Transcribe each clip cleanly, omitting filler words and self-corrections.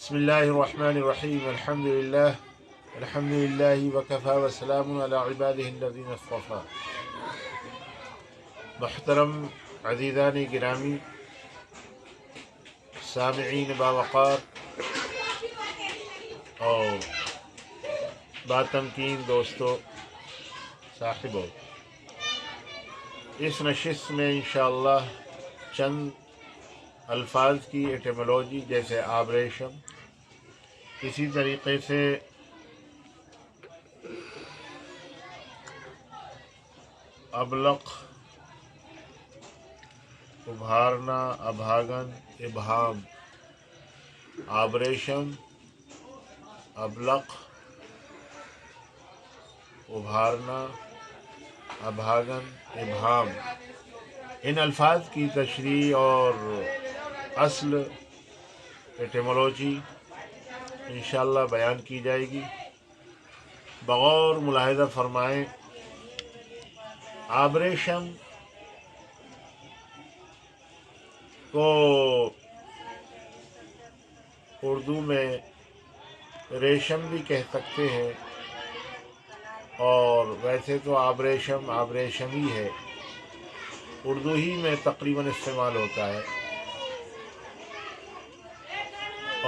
बिस्मिल्लाहिर्रहमानिर्रहीम अल्हम्दुलिल्लाहि वकफ़ा वस्सलामुन अला इबादिहिल्लज़ीना इस्तफ़ा। मुहतरम अज़ीज़ान गिरामी सामिईन बावक़ार और बातमकीन दोस्तों साहिबों, इस नशिस्त में इंशाअल्लाह चंद अल्फाज की एटिमोलॉजी जैसे आबरेशम, इसी तरीक़े से अबलक, उभारना, अभागन, इबहाम, आबरेशम, अबलक, उभारना, अभागन, इबहाम, इन अल्फाज की तशरीह और असल एटिमोलॉजी इंशाअल्लाह बयान की जाएगी। बगौर मुलाहिज़ा फरमाएँ, आबरेशम को उर्दू में रेशम भी कह सकते हैं, और वैसे तो आबरेशम आबरेशम ही है, उर्दू ही में तकरीबन इस्तेमाल होता है।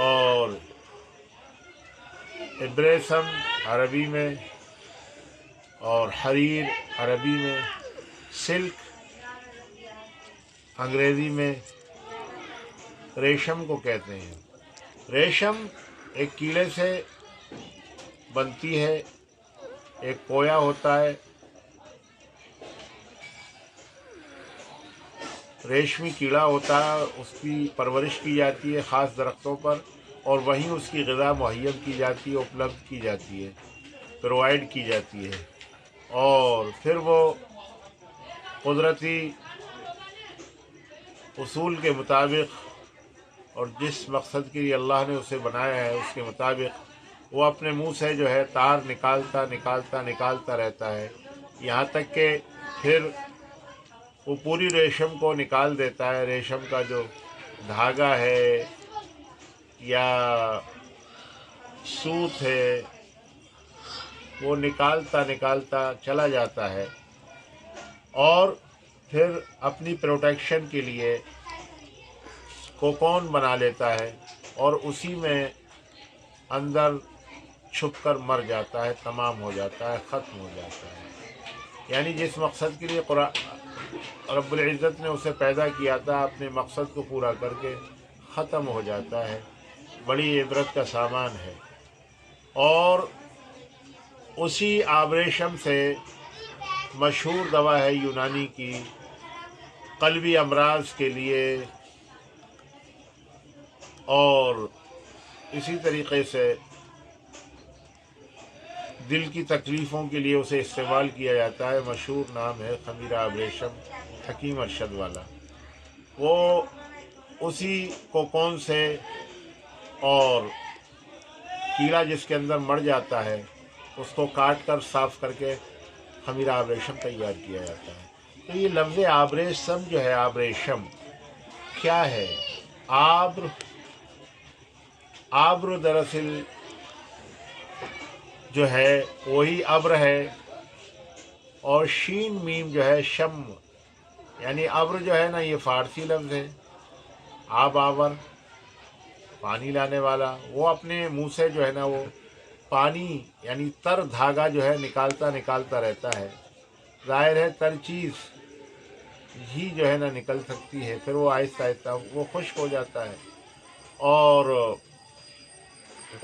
और इब्रेसम अरबी में और हरीर अरबी में, सिल्क अंग्रेज़ी में रेशम को कहते हैं। रेशम एक कीड़े से बनती है, एक कोया होता है, रेशमी कीड़ा होता है, उसकी परवरिश की जाती है ख़ास दरख्तों पर, और वहीं उसकी ग़िज़ा मुहैया की जाती है, उपलब्ध की जाती है, प्रोवाइड की जाती है, और फिर वो कुदरती उसूल के मुताबिक और जिस मकसद के लिए अल्लाह ने उसे बनाया है उसके मुताबिक वो अपने मुंह से जो है तार निकालता रहता है, यहाँ तक कि फिर वो पूरी रेशम को निकाल देता है। रेशम का जो धागा है या सूत है वो निकालता चला जाता है, और फिर अपनी प्रोटेक्शन के लिए कोकोन बना लेता है, और उसी में अंदर छुपकर मर जाता है, तमाम हो जाता है, ख़त्म हो जाता है। यानी जिस मकसद के लिए रब्बुल इज़्ज़त ने उसे पैदा किया था, अपने मकसद को पूरा करके ख़त्म हो जाता है। बड़ी इबरत का सामान है। और उसी आबरेशम से मशहूर दवा है यूनानी की क़ल्बी अमराज के लिए, और इसी तरीक़े से दिल की तकलीफ़ों के लिए उसे इस्तेमाल किया जाता है। मशहूर नाम है ख़मीरा आबरेशम, हकीम अरशद वाला। वो उसी कोकोन से और कीड़ा जिसके अंदर मर जाता है उसको काट कर साफ़ करके ख़मीरा आबरेशम तैयार किया जाता है। तो ये लफ्ज़ आबरेशम जो है, आबरेशम क्या है? आब्र दरअसल जो है वही अब्र है, और शीन मीम जो है शम, यानी अब्र जो है ना, ये फ़ारसी लफ्ज़ है। आवर पानी लाने वाला, वो अपने मुंह से जो है ना वो पानी यानी तर धागा जो है निकालता रहता है। ज़ाहिर है तर चीज़ ही जो है ना निकल सकती है, फिर वो आहिस्ता वो खुश्क हो जाता है, और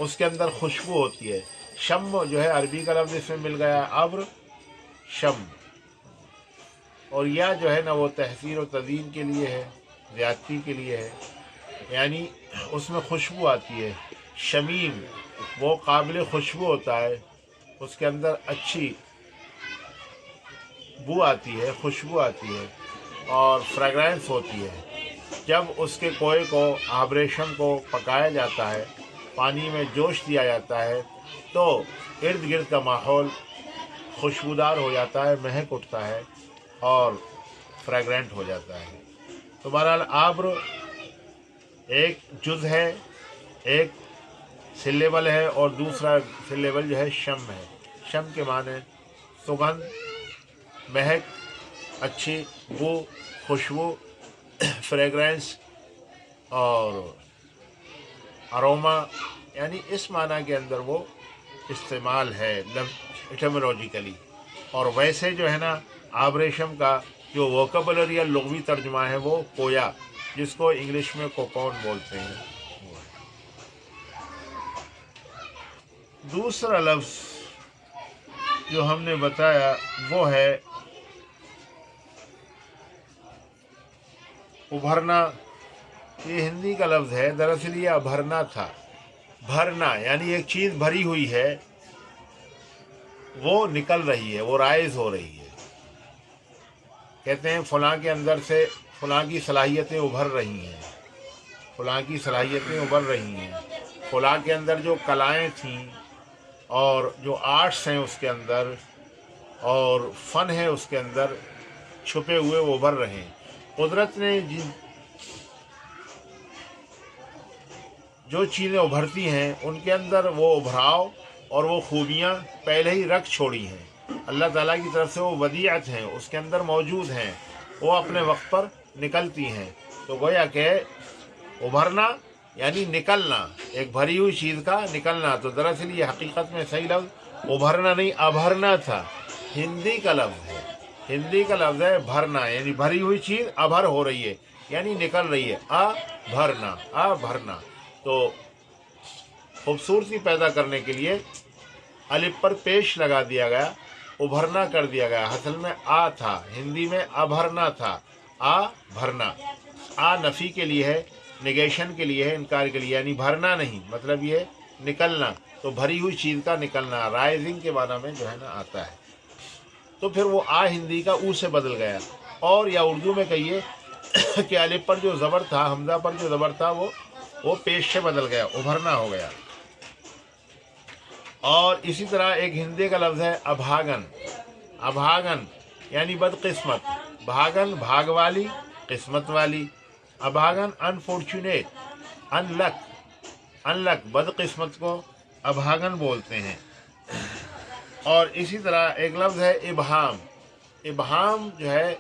उसके अंदर खुशबू होती है। शम जो है अरबी का लफ्ज़ इसमें मिल गया, अब्र शम, और यह जो है ना वो तहसीर और तज़ीन के लिए है, ज़्यादती के लिए है, यानी उसमें खुशबू आती है। शमीम वो काबिल खुशबू होता है, उसके अंदर अच्छी बू आती है, खुशबू आती है, और फ्रेगरेंस होती है। जब उसके कोए को, आबरेशम को पकाया जाता है, पानी में जोश दिया जाता है, तो इर्द गिर्द का माहौल खुशबूदार हो जाता है, महक उठता है और फ्रेगरेंट हो जाता है। तो बहरहाल आब्र एक जुज़ है, एक सिलेबल है और दूसरा सिलेबल जो है शम है। शम के माने सुगंध, महक, अच्छी बू, खुशबू, फ्रेगरेंस और अरोमा, यानी इस माना के अंदर वो इस्तेमाल है एटमोलॉजिकली। और वैसे जो है ना आबरेशम का जो वोकेबलरी या लुग़वी तर्जुमा है वो कोया, जिसको इंग्लिश में कोकॉन बोलते हैं। दूसरा लफ्ज़ जो हमने बताया वो है उभरना। ये हिंदी का लफ्ज़ है, दरअसल ये अभरना था। भरना यानी एक चीज़ भरी हुई है, वो निकल रही है, वो राइज हो रही है। कहते हैं फ़लाँ के अंदर से फ़लाँ की सलाहियतें उभर रही हैं, फ़लाँ की सलाहियतें उभर रही हैं। फ़लाँ के अंदर जो कलाएँ थीं और जो आर्ट्स हैं उसके अंदर और फ़न है उसके अंदर छुपे हुए वो उभर रहे हैं। कुदरत ने जो चीज़ें उभरती हैं उनके अंदर वो उभराव और वो खूबियाँ पहले ही रख छोड़ी हैं। अल्लाह ताला की तरफ से वो वदीअत हैं, उसके अंदर मौजूद हैं, वो अपने वक्त पर निकलती हैं। तो गोया कि उभरना यानी निकलना, एक भरी हुई चीज़ का निकलना। तो दरअसल ये हकीकत में सही लफ्ज़ उभरना नहीं अभरना था, हिंदी का लफ्ज़ है। हिंदी का लफ्ज़ है भरना, यानी भरी हुई चीज़ अभर हो रही है यानी निकल रही है, अभरना अभरना। तो खूबसूरती पैदा करने के लिए अलिफ पर पेश लगा दिया गया, उभरना कर दिया गया। असल में आ था, हिंदी में अभरना था, आ भरना। आ नफ़ी के लिए है, निगेशन के लिए है, इनकार के लिए, यानी भरना नहीं, मतलब ये निकलना। तो भरी हुई चीज़ का निकलना राइजिंग के माना में जो है ना आता है। तो फिर वो आ हिंदी का ऊ से बदल गया। और या उर्दू में कहिए कि अलिफ पर जो ज़बर था, हमज़ा पर जो ज़बर था वो पेश से बदल गया, उभरना हो गया। और इसी तरह एक हिंदी का लफ्ज़ है अभागन। अभागन यानी बदकिस्मत, भागन भाग वाली, किस्मत वाली। अभागन अनफॉर्चुनेट, अनलक, अनलक बदकिस्मत को अभागन बोलते हैं। और इसी तरह एक लफ्ज़ है इबहाम। इबहाम जो है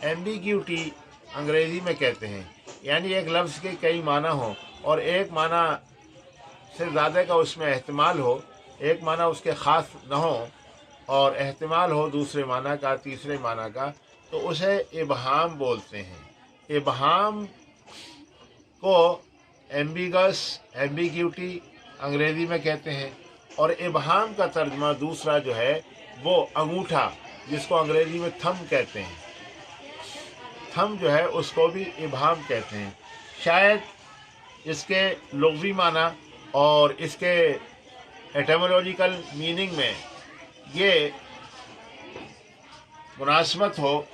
एम्बिग्यूटी अंग्रेज़ी में कहते हैं, यानी एक लफ्ज़ के कई माना हो और एक माना से ज़्यादा का उसमें एहतमाल हो, एक माना उसके ख़ास न हो और एहतमाल हो दूसरे माना का, तीसरे माना का, तो उसे इबहाम बोलते हैं। इबहाम को एम्बिगस, एम्बिग्यूटी अंग्रेज़ी में कहते हैं। और इबहाम का तर्जुमा दूसरा जो है वो अंगूठा, जिसको अंग्रेज़ी में थंब कहते हैं, थंब जो है उसको भी इबहाम कहते हैं। शायद इसके लुग़वी माना और इसके एटमोलॉजिकल मीनिंग में ये मुनासबत हो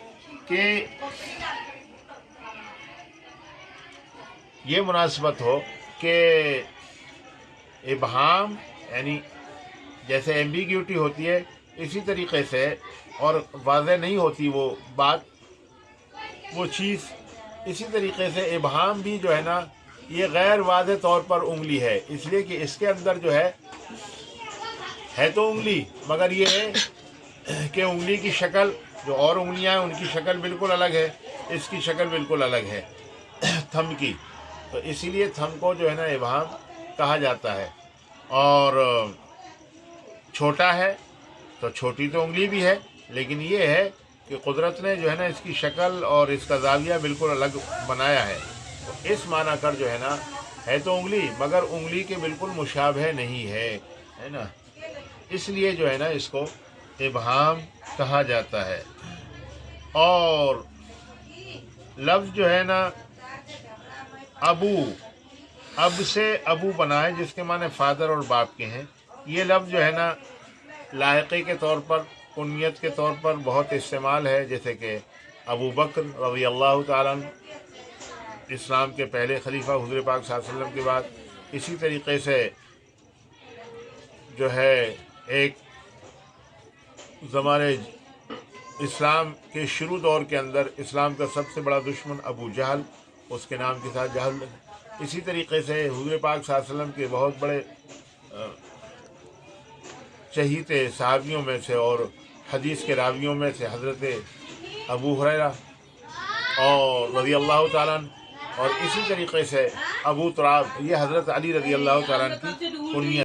कि इबहाम यानी जैसे एम्बिग्यूटी होती है इसी तरीक़े से, और वाज़ेह नहीं होती वो बात, वो चीज़, इसी तरीक़े से इबहाम भी जो है ना ये गैर वाज़ेह तौर पर उंगली है, इसलिए कि इसके अंदर जो है तो उंगली, मगर ये है कि उंगली की शक्ल, जो और उंगलियां हैं उनकी शक्ल बिल्कुल अलग है, इसकी शक्ल बिल्कुल अलग है थंब की। तो इसीलिए थंब को जो है ना इबहाम कहा जाता है। और छोटा है तो छोटी तो उंगली भी है, लेकिन ये है कि कुदरत ने जो है ना इसकी शक्ल और इसका ज़ाविया बिल्कुल अलग बनाया है। तो इस माना कर जो है ना है तो उंगली, मगर उंगली के बिल्कुल मुशाबह नहीं है ना, इसलिए जो है ना इसको इबहाम कहा जाता है। और लफ्ज़ जो है ना अबू, अब से अबू बना है, जिसके माने फ़ादर और बाप के हैं। ये लफ्ज़ जो है ना लायक़े के तौर पर, कुनियत के तौर पर बहुत इस्तेमाल है, जैसे कि अबू बकर रज़ी अल्लाह ताला अन्हु इस्लाम के पहले खलीफा हुज़ूर पाक सल्लल्लाहु अलैहि वसल्लम के बाद। इसी तरीक़े से जो है एक ज़माने इस्लाम के शुरू दौर के अंदर इस्लाम का सबसे बड़ा दुश्मन अबू जहल, उसके नाम के साथ जहल। इसी तरीक़े से हुज़ूर पाक सल्लल्लाहु अलैहि वसल्लम के बहुत बड़े چہیتے صحابیوں میں سے اور حدیث کے راویوں میں سے حضرت ابو ہریرہ اور رضی اللہ تعالیٰ عنہ، اور اسی طریقے سے ابو تراب، یہ حضرت علی رضی اللہ تعالیٰ عنہ کی کنیت